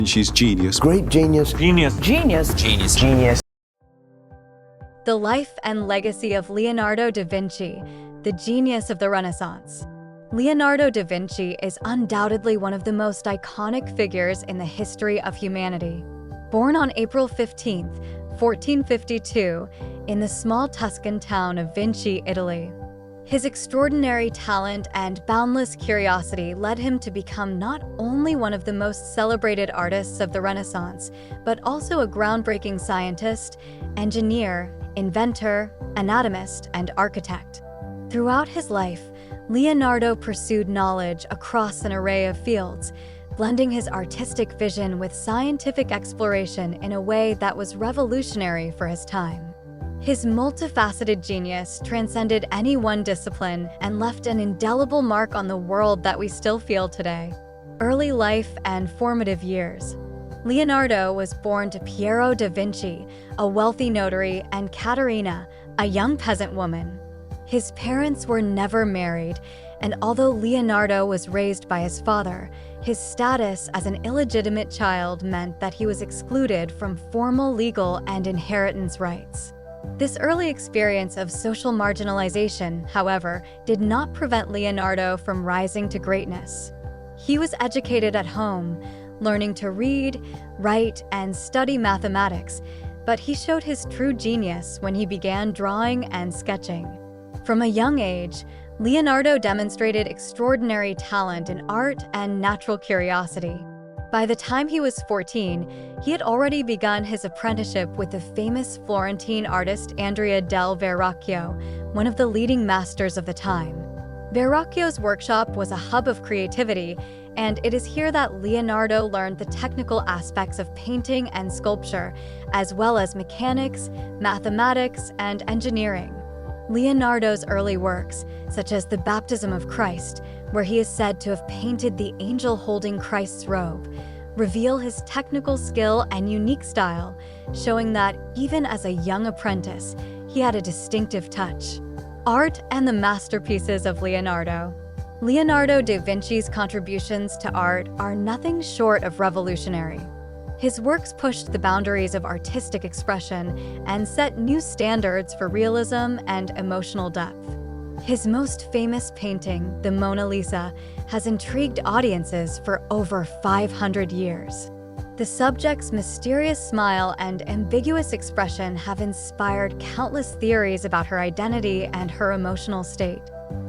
She's genius. Great genius. Genius. Genius. Genius. Genius. The life and legacy of Leonardo da Vinci, the genius of the Renaissance. Leonardo da Vinci is undoubtedly one of the most iconic figures in the history of humanity. Born on April 15, 1452, in the small Tuscan town of Vinci, Italy. His extraordinary talent and boundless curiosity led him to become not only one of the most celebrated artists of the Renaissance, but also a groundbreaking scientist, engineer, inventor, anatomist, and architect. Throughout his life, Leonardo pursued knowledge across an array of fields, blending his artistic vision with scientific exploration in a way that was revolutionary for his time. His multifaceted genius transcended any one discipline and left an indelible mark on the world that we still feel today. Early life and formative years. Leonardo was born to Piero da Vinci, a wealthy notary, and Caterina, a young peasant woman. His parents were never married, and although Leonardo was raised by his father, his status as an illegitimate child meant that he was excluded from formal legal and inheritance rights. This early experience of social marginalization, however, did not prevent Leonardo from rising to greatness. He was educated at home, learning to read, write, and study mathematics, but he showed his true genius when he began drawing and sketching. From a young age, Leonardo demonstrated extraordinary talent in art and natural curiosity. By the time he was 14, he had already begun his apprenticeship with the famous Florentine artist Andrea del Verrocchio, one of the leading masters of the time. Verrocchio's workshop was a hub of creativity, and it is here that Leonardo learned the technical aspects of painting and sculpture, as well as mechanics, mathematics, and engineering. Leonardo's early works, such as the Baptism of Christ, where he is said to have painted the angel holding Christ's robe, reveal his technical skill and unique style, showing that, even as a young apprentice, he had a distinctive touch. Art and the masterpieces of Leonardo. Leonardo da Vinci's contributions to art are nothing short of revolutionary. His works pushed the boundaries of artistic expression and set new standards for realism and emotional depth. His most famous painting, the Mona Lisa, has intrigued audiences for over 500 years. The subject's mysterious smile and ambiguous expression have inspired countless theories about her identity and her emotional state.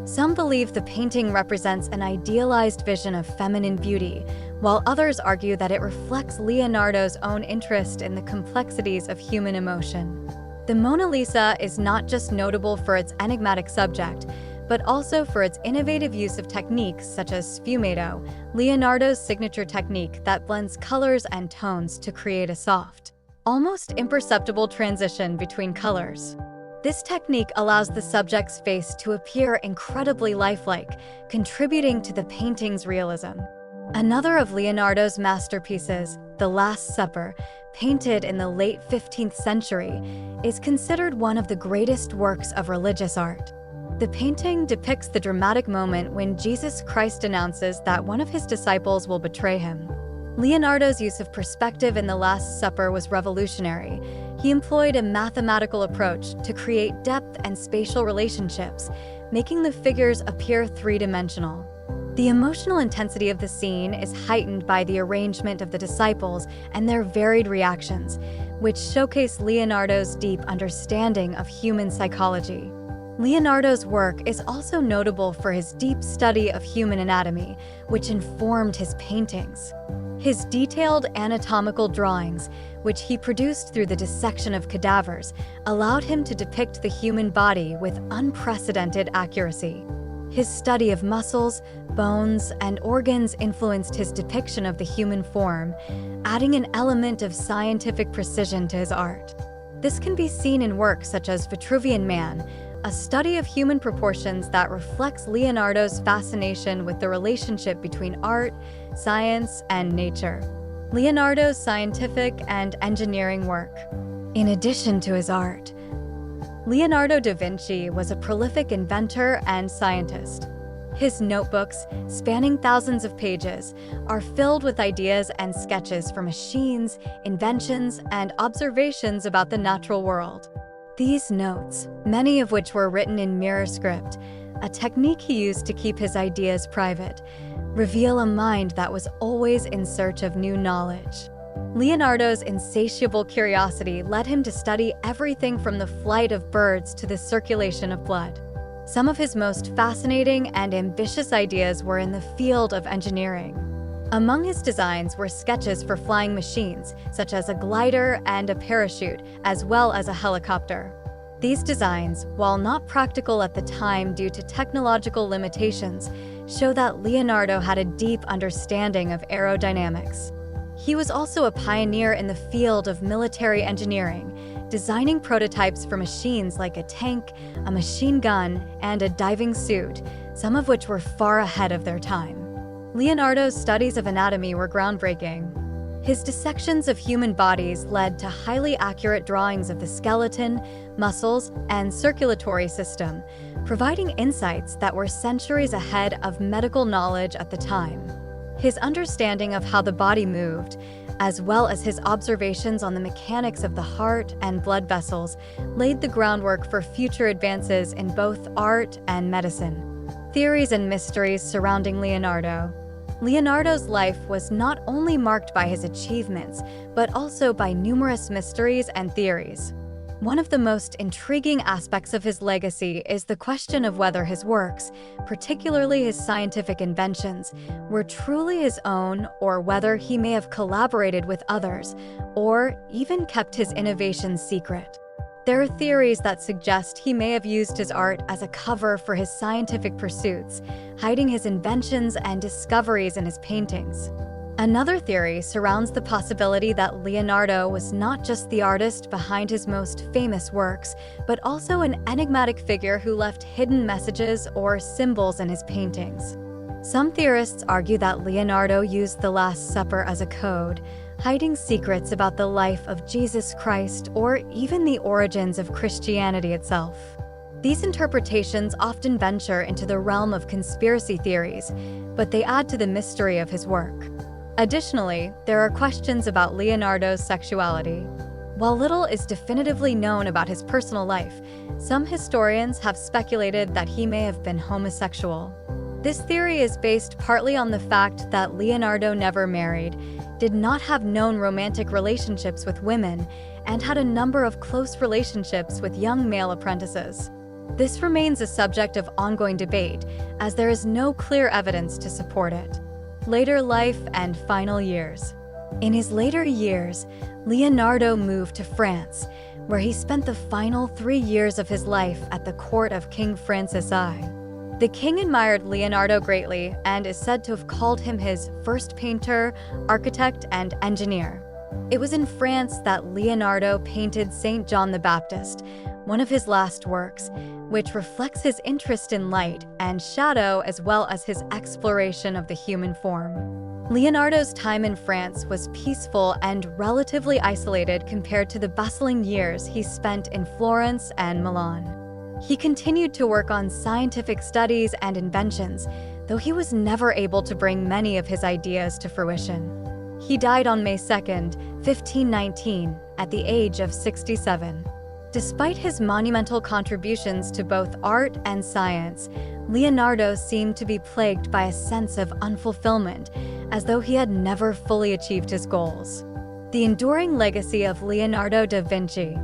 Some believe the painting represents an idealized vision of feminine beauty, while others argue that it reflects Leonardo's own interest in the complexities of human emotion. The Mona Lisa is not just notable for its enigmatic subject, but also for its innovative use of techniques such as sfumato, Leonardo's signature technique that blends colors and tones to create a soft, almost imperceptible transition between colors. This technique allows the subject's face to appear incredibly lifelike, contributing to the painting's realism. Another of Leonardo's masterpieces, The Last Supper, painted in the late 15th century, is considered one of the greatest works of religious art. The painting depicts the dramatic moment when Jesus Christ announces that one of his disciples will betray him. Leonardo's use of perspective in The Last Supper was revolutionary. He employed a mathematical approach to create depth and spatial relationships, making the figures appear three-dimensional. The emotional intensity of the scene is heightened by the arrangement of the disciples and their varied reactions, which showcase Leonardo's deep understanding of human psychology. Leonardo's work is also notable for his deep study of human anatomy, which informed his paintings. His detailed anatomical drawings, which he produced through the dissection of cadavers, allowed him to depict the human body with unprecedented accuracy. His study of muscles, bones, and organs influenced his depiction of the human form, adding an element of scientific precision to his art. This can be seen in works such as Vitruvian Man, a study of human proportions that reflects Leonardo's fascination with the relationship between art, science, and nature. Leonardo's scientific and engineering work. In addition to his art, Leonardo da Vinci was a prolific inventor and scientist. His notebooks, spanning thousands of pages, are filled with ideas and sketches for machines, inventions, and observations about the natural world. These notes, many of which were written in mirror script, a technique he used to keep his ideas private, reveal a mind that was always in search of new knowledge. Leonardo's insatiable curiosity led him to study everything from the flight of birds to the circulation of blood. Some of his most fascinating and ambitious ideas were in the field of engineering. Among his designs were sketches for flying machines, such as a glider and a parachute, as well as a helicopter. These designs, while not practical at the time due to technological limitations, show that Leonardo had a deep understanding of aerodynamics. He was also a pioneer in the field of military engineering, designing prototypes for machines like a tank, a machine gun, and a diving suit, some of which were far ahead of their time. Leonardo's studies of anatomy were groundbreaking. His dissections of human bodies led to highly accurate drawings of the skeleton, muscles, and circulatory system, providing insights that were centuries ahead of medical knowledge at the time. His understanding of how the body moved, as well as his observations on the mechanics of the heart and blood vessels, laid the groundwork for future advances in both art and medicine. Theories and mysteries surrounding Leonardo. Leonardo's life was not only marked by his achievements, but also by numerous mysteries and theories. One of the most intriguing aspects of his legacy is the question of whether his works, particularly his scientific inventions, were truly his own, or whether he may have collaborated with others, or even kept his innovations secret. There are theories that suggest he may have used his art as a cover for his scientific pursuits, hiding his inventions and discoveries in his paintings. Another theory surrounds the possibility that Leonardo was not just the artist behind his most famous works, but also an enigmatic figure who left hidden messages or symbols in his paintings. Some theorists argue that Leonardo used the Last Supper as a code, hiding secrets about the life of Jesus Christ or even the origins of Christianity itself. These interpretations often venture into the realm of conspiracy theories, but they add to the mystery of his work. Additionally, there are questions about Leonardo's sexuality. While little is definitively known about his personal life, some historians have speculated that he may have been homosexual. This theory is based partly on the fact that Leonardo never married, did not have known romantic relationships with women, and had a number of close relationships with young male apprentices. This remains a subject of ongoing debate, as there is no clear evidence to support it. Later life and final years. In his later years, Leonardo moved to France, where he spent the final 3 years of his life at the court of King Francis I. The king admired Leonardo greatly and is said to have called him his first painter, architect, and engineer. It was in France that Leonardo painted Saint John the Baptist, one of his last works, which reflects his interest in light and shadow as well as his exploration of the human form. Leonardo's time in France was peaceful and relatively isolated compared to the bustling years he spent in Florence and Milan. He continued to work on scientific studies and inventions, though he was never able to bring many of his ideas to fruition. He died on May 2nd, 1519, at the age of 67. Despite his monumental contributions to both art and science, Leonardo seemed to be plagued by a sense of unfulfillment, as though he had never fully achieved his goals. The enduring legacy of Leonardo da Vinci.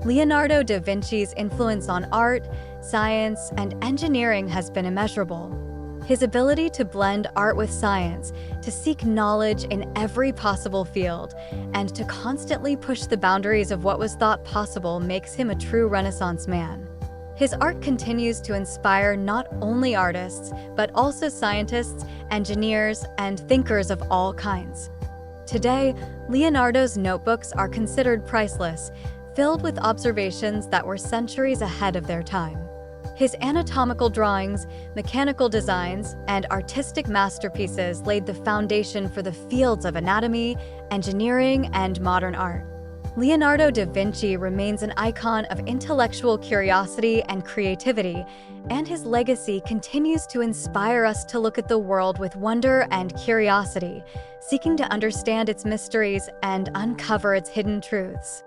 Leonardo da Vinci's influence on art, science, and engineering has been immeasurable. His ability to blend art with science, to seek knowledge in every possible field, and to constantly push the boundaries of what was thought possible makes him a true Renaissance man. His art continues to inspire not only artists, but also scientists, engineers, and thinkers of all kinds. Today, Leonardo's notebooks are considered priceless, filled with observations that were centuries ahead of their time. His anatomical drawings, mechanical designs, and artistic masterpieces laid the foundation for the fields of anatomy, engineering, and modern art. Leonardo da Vinci remains an icon of intellectual curiosity and creativity, and his legacy continues to inspire us to look at the world with wonder and curiosity, seeking to understand its mysteries and uncover its hidden truths.